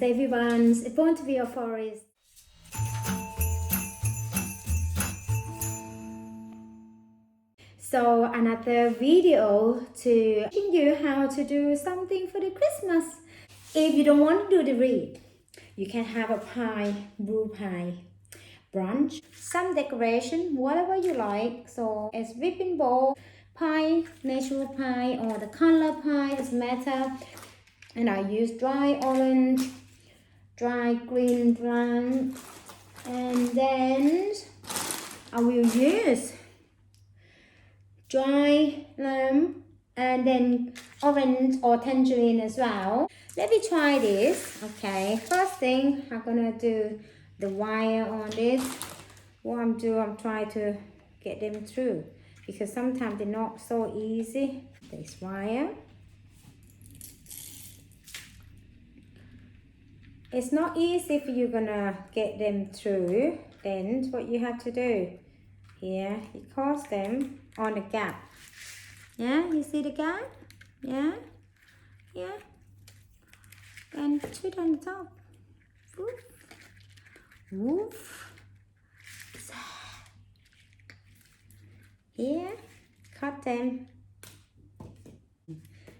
Hi everyone, it's born to be a florist. So another video to teaching you how to do something for the Christmas. If you don't want to do the wreath, you can have a pie, blue pie, brunch, some decoration, whatever you like. So it's whipping bowl, pie, natural pie, or the color pie, doesn't matter. And I use dry orange, dry green, brown, and then I will use dry lemon and then orange or tangerine as well. Let me try this. Okay, first thing I'm gonna do the wire on this. What I'm doing, I'm trying to get them through because sometimes they're not so easy. This wire. It's not easy if you're gonna get them through. Then what you have to do here, you cross them on the gap. Yeah, you see the gap? Yeah, yeah. And put on top. Woof, woof. Here, cut them.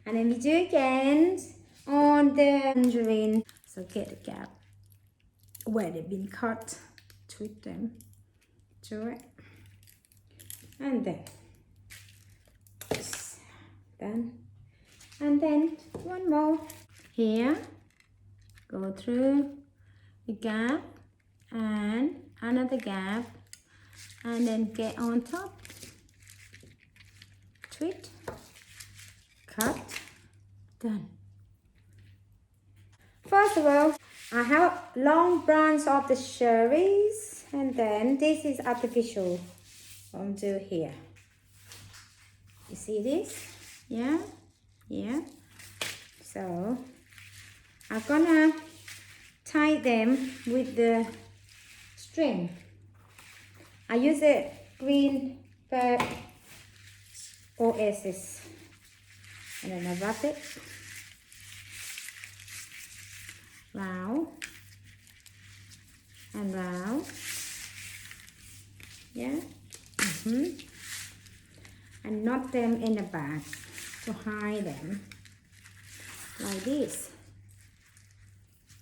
And then we do again on the tangerine. So get the gap where they've been cut, twist them to it, and then done. And then one more here, go through the gap and another gap, and then get on top, twist, cut, done. First of all, I have long branch of the cherries, and then this is artificial. I'll do here. You see this? Yeah, yeah. So I'm gonna tie them with the string. I use a green bird oasis, and then I wrap it round and round, yeah, and knot them in the back to hide them like this.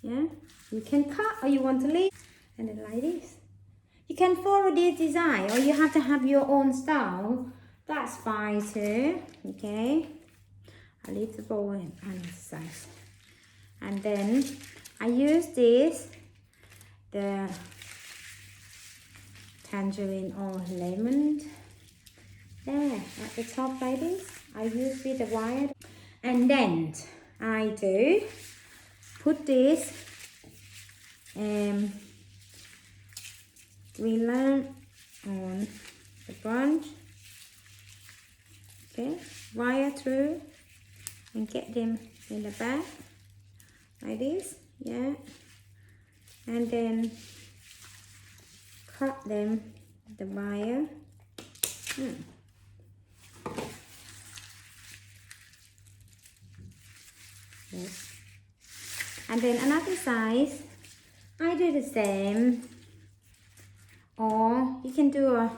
Yeah, you can cut or you want to leave, and then like this. You can follow this design or you have to have your own style. That's fine too. Okay, I leave the bowl on the side, and then I use this, the tangerine or lemon there at the top like this. I use with the wire, and then I do put this green lamp on the branch. Okay, wire through and get them in the back like this. Yeah, and then cut them with the wire. Yes. And then another size, I do the same, or you can do a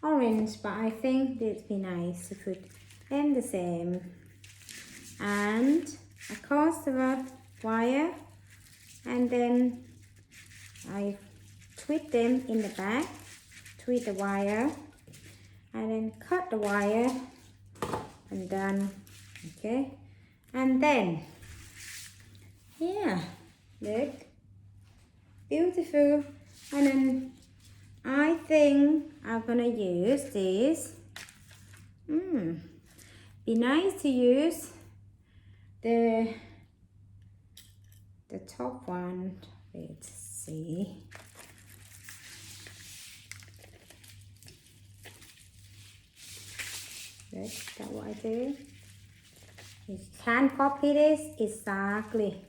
orange, but I think it'd be nice to put them the same. And across the wire, and then I twist them in the back, twist the wire, and then cut the wire, and done. Okay, and then yeah, look, beautiful. And then I think I'm gonna use this. Be nice to use the top one. Let's see. Look, that's what I do. You can copy this exactly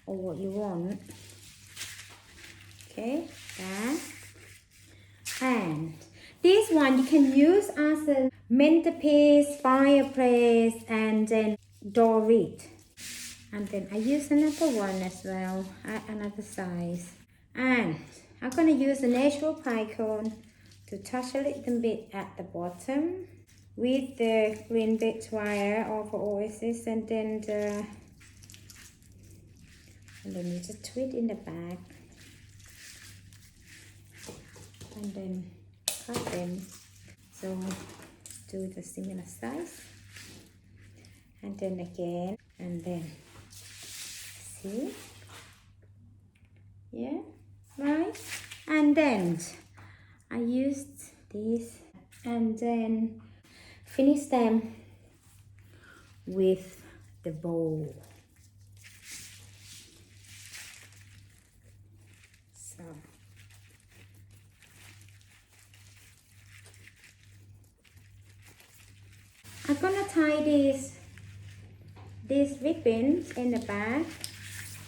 or what you want. Okay, that. And this one you can use as a mantelpiece, fireplace, and then door wreath. And then I use another one as well, another size. And I'm gonna use a natural pine cone to touch a little bit at the bottom with the green bit wire of Oasis, and then you just twist in the back, and then cut them. So do the similar size, and then again, and then see, yeah, right. And then I used this, and then finish them with the bow. So I'm gonna tie these ribbons in the back,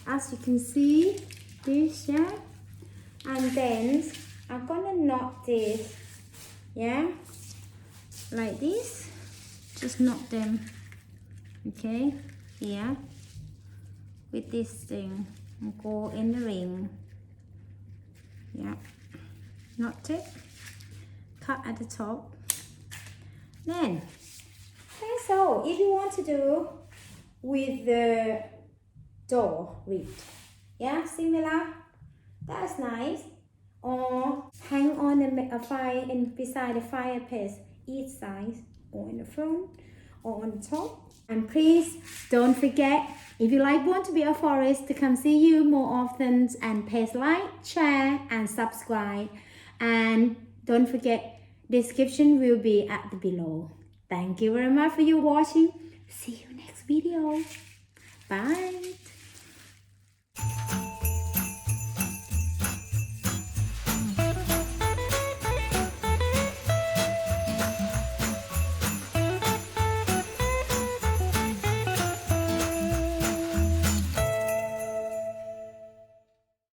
as you can see this, yeah. And then I'm gonna knot this, yeah, like this. Just knot them, okay, here with this thing, and go in the ring, yeah, knot it, cut at the top. Then that's all. If you want to do with the door wreath, yeah, similar, that's nice. Or hang on a fire and beside the fireplace, each side, or in the front, or on the top. And please don't forget, if you want to be a florist, to come see you more often, and please like, share, and subscribe. And don't forget, description will be at the below. Thank you very much for your watching. See you next video. Bye.